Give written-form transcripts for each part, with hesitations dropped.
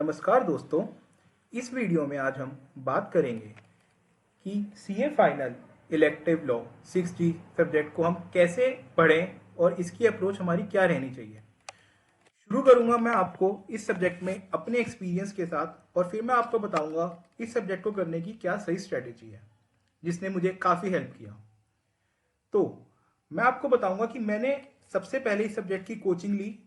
नमस्कार दोस्तों। इस वीडियो में आज हम बात करेंगे कि CA final elective law 6G subject को हम कैसे पढ़ें और इसकी अप्रोच हमारी क्या रहनी चाहिए। शुरू करूंगा मैं आपको इस सब्जेक्ट में अपने एक्सपीरियंस के साथ और फिर मैं आपको बताऊंगा इस सब्जेक्ट को करने की क्या सही स्ट्रेटेजी है जिसने मुझे काफ़ी हेल्प किया। तो मैं आपको बताऊंगा कि मैंने सबसे पहले इस सब्जेक्ट की कोचिंग ली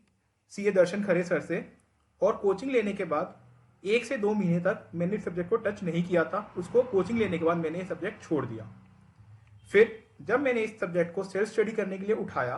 सीए दर्शन खरे सर से, और कोचिंग लेने के बाद 1 से 2 महीने तक मैंने इस सब्जेक्ट को टच नहीं किया था। उसको कोचिंग लेने के बाद मैंने ये सब्जेक्ट छोड़ दिया। फिर जब मैंने इस सब्जेक्ट को सेल्फ स्टडी करने के लिए उठाया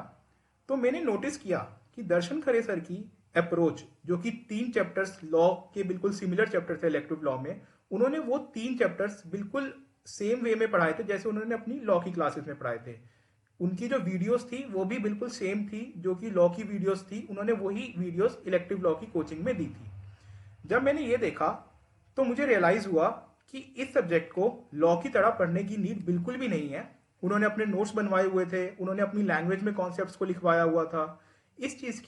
तो मैंने नोटिस किया कि दर्शन खरे सर की अप्रोच, जो कि 3 चैप्टर्स लॉ के बिल्कुल सिमिलर चैप्टर थे इलेक्टिव लॉ में, उन्होंने वो 3 चैप्टर्स बिल्कुल सेम वे में पढ़ाए थे जैसे उन्होंने अपनी लॉ की क्लासेस में पढ़ाए थे। उनकी जो वीडियोस थी वो भी बिल्कुल सेम थी जो कि लॉ की वीडियोस थी। उन्होंने वही वीडियोस इलेक्टिव लॉ की कोचिंग में दी थी। जब मैंने ये देखा तो मुझे रियलाइज हुआ कि इस सब्जेक्ट को लॉ की तरह पढ़ने की नीड बिल्कुल भी नहीं है। उन्होंने अपने नोट्स बनवाए हुए थे, उन्होंने अपनी लैंग्वेज में कॉन्सेप्ट्स को लिखवाया हुआ था। इस चीज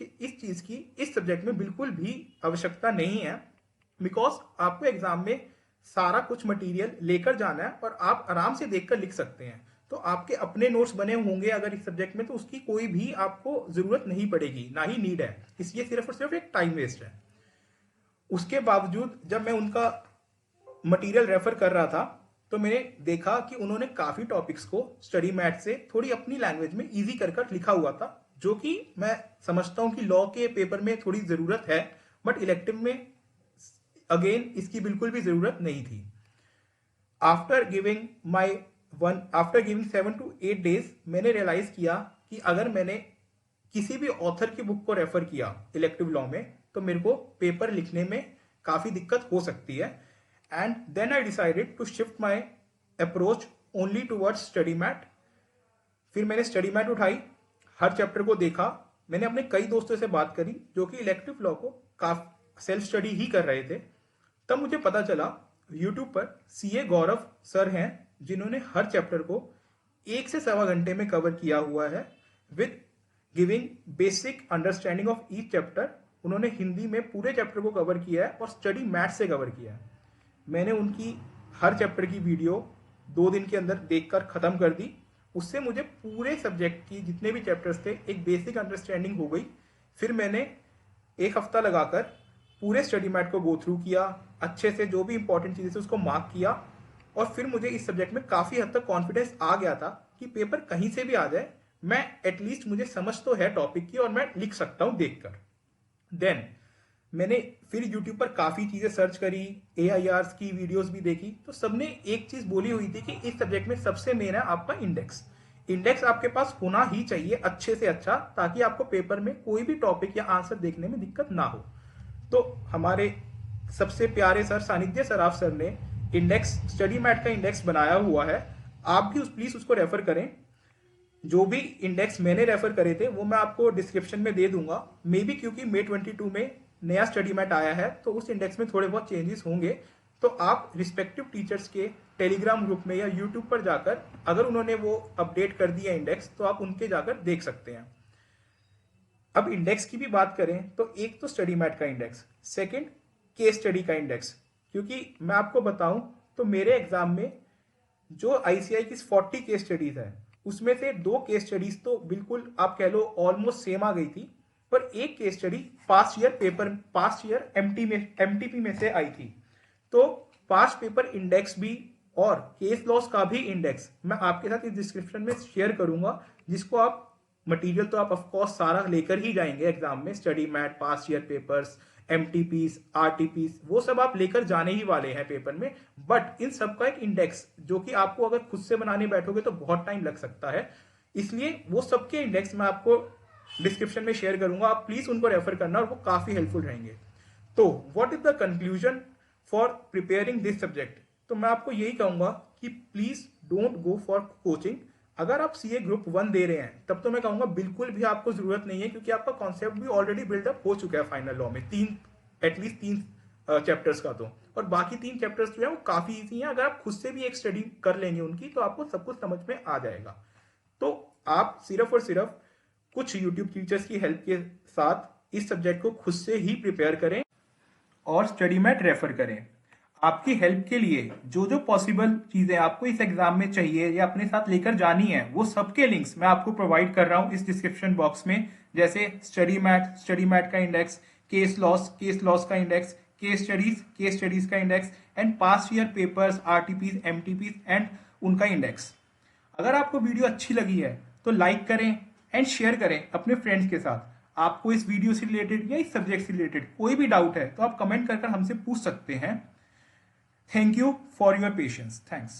की इस सब्जेक्ट में बिल्कुल भी आवश्यकता नहीं है, बिकॉज आपको एग्जाम में सारा कुछ मटेरियल लेकर जाना है और आप आराम से देखकर लिख सकते हैं। तो आपके अपने नोट्स बने होंगे अगर इस सब्जेक्ट में, तो उसकी कोई भी आपको जरूरत नहीं पड़ेगी, ना ही नीड है। इसलिए सिर्फ और सिर्फ एक टाइम वेस्ट है। उसके बावजूद जब मैं उनका मटेरियल रेफर कर रहा था तो मैंने देखा कि उन्होंने काफी टॉपिक्स को स्टडी मैट से थोड़ी अपनी लैंग्वेज में इजी कर लिखा हुआ था, जो कि मैं समझता हूं कि लॉ के पेपर में थोड़ी जरूरत है, बट इलेक्टिव में अगेन इसकी बिल्कुल भी जरूरत नहीं थी। आफ्टर गिविंग 7 to 8 days मैंने रियलाइज किया कि अगर मैंने किसी भी ऑथर की बुक को रेफर किया इलेक्टिव लॉ में तो मेरे को पेपर लिखने में काफी दिक्कत हो सकती है। And then I decided to shift my approach only towards study mat. फिर मैंने स्टडी मैट उठाई, हर चैप्टर को देखा। मैंने अपने कई दोस्तों से बात करी जो कि इलेक्टिव लॉ को काफी सेल्फ स्टडी ही कर रहे थे। तब मुझे पता चला यूट्यूब पर सीए गौरव सर हैं जिन्होंने हर चैप्टर को 1 से 1.25 घंटे में कवर किया हुआ है with giving basic understanding of each chapter. उन्होंने हिंदी में पूरे चैप्टर को कवर किया है और स्टडी मैथ से कवर किया है। मैंने उनकी हर चैप्टर की वीडियो 2 दिन के अंदर देखकर खत्म कर दी। उससे मुझे पूरे सब्जेक्ट की जितने भी चैप्टर्स थे एक बेसिक अंडरस्टैंडिंग हो गई। फिर मैंने 1 हफ्ता लगाकर पूरे स्टडी मैट को गो थ्रू किया, अच्छे से जो भी इंपॉर्टेंट चीजें थी उसको मार्क किया, और फिर मुझे इस सब्जेक्ट में काफी हद तक कॉन्फिडेंस आ गया था कि पेपर कहीं से भी आ जाए, मैं एटलीस्ट मुझे समझ तो है टॉपिक की और मैं लिख सकता हूं देखकर। देन मैंने फिर यूट्यूब पर काफी चीजें सर्च करी, AIRs की वीडियोस भी देखी, तो सबने एक चीज बोली हुई थी कि इस सब्जेक्ट में सबसे मेन है आपका इंडेक्स। इंडेक्स आपके पास होना ही चाहिए अच्छे से अच्छा, ताकि आपको पेपर में कोई भी टॉपिक या आंसर देखने में दिक्कत ना हो। तो हमारे सबसे प्यारे सर सानिध्य सराफ सर ने इंडेक्स, स्टडी मैट का इंडेक्स बनाया हुआ है। आप भी प्लीज उसको रेफर करें। जो भी इंडेक्स मैंने रेफर करे थे वो मैं आपको डिस्क्रिप्शन में दे दूंगा। मे बी क्योंकि May 22 में नया स्टडी मैट आया है तो उस इंडेक्स में थोड़े बहुत चेंजेस होंगे। तो आप रिस्पेक्टिव टीचर्स के टेलीग्राम ग्रुप में या यूट्यूब पर जाकर, अगर उन्होंने वो अपडेट कर दिया इंडेक्स, तो आप उनके जाकर देख सकते हैं। अब इंडेक्स की भी बात करें तो एक तो स्टडी मैट का इंडेक्स, सेकंड केस स्टडी का इंडेक्स। क्योंकि मैं आपको बताऊं तो मेरे एग्जाम में जो ICI की 40 केस स्टडीज है उसमें से 2 केस स्टडीज तो बिल्कुल आप कह लो ऑलमोस्ट सेम आ गई थी, पर एक case study past year MTP में से आई थी। तो पास्ट पेपर इंडेक्स भी और केस लॉस का भी इंडेक्स मैं आपके साथ इस डिस्क्रिप्शन में शेयर करूंगा, जिसको आप मटेरियल तो आप ऑफकोर्स सारा लेकर ही जाएंगे एग्जाम में। Study mat, past year papers, MTPs, RTPs, वो सब आप लेकर जाने ही वाले हैं पेपर में। बट इन सब का एक इंडेक्स, जो कि आपको अगर खुद से बनाने बैठोगे तो बहुत टाइम लग सकता है, इसलिए वो सबके इंडेक्स मैं आपको डिस्क्रिप्शन में शेयर करूंगा। आप प्लीज उनको रेफर करना और वो काफी हेल्पफुल रहेंगे। तो what is the conclusion for preparing this subject? तो मैं आपको यही कहूंगा कि please don't go for coaching. अगर आप सीए ग्रुप 1 दे रहे हैं तब तो मैं कहूंगा बिल्कुल भी आपको जरूरत नहीं है, क्योंकि आपका कॉन्सेप्ट भी ऑलरेडी बिल्डअप हो चुका है फाइनल लॉ में, एटलीस्ट 3 चैप्टर्स का। तो और बाकी 3 चैप्टर्स जो है वो काफी इजी हैं। अगर आप खुद से भी एक स्टडी कर लेंगे उनकी तो आपको सब कुछ समझ में आ जाएगा। तो आप सिर्फ और सिर्फ कुछ यूट्यूब टीचर्स की हेल्प के साथ इस सब्जेक्ट को खुद से ही प्रिपेयर करें और स्टडी मैट रेफर करें। आपकी हेल्प के लिए जो जो पॉसिबल चीजें आपको इस एग्जाम में चाहिए या अपने साथ लेकर जानी है, वो सबके लिंक्स मैं आपको प्रोवाइड कर रहा हूं इस डिस्क्रिप्शन बॉक्स में। जैसे स्टडी मैट का इंडेक्स, केस लॉस का इंडेक्स, केस स्टडीज का index and past year papers, RTPs, MTPs and उनका इंडेक्स। अगर आपको वीडियो अच्छी लगी है तो लाइक करें एंड शेयर करें अपने फ्रेंड्स के साथ। आपको इस वीडियो से रिलेटेड या इस सब्जेक्ट से रिलेटेड कोई भी डाउट है तो आप कमेंट कर हमसे पूछ सकते हैं। Thank you for your patience. Thanks.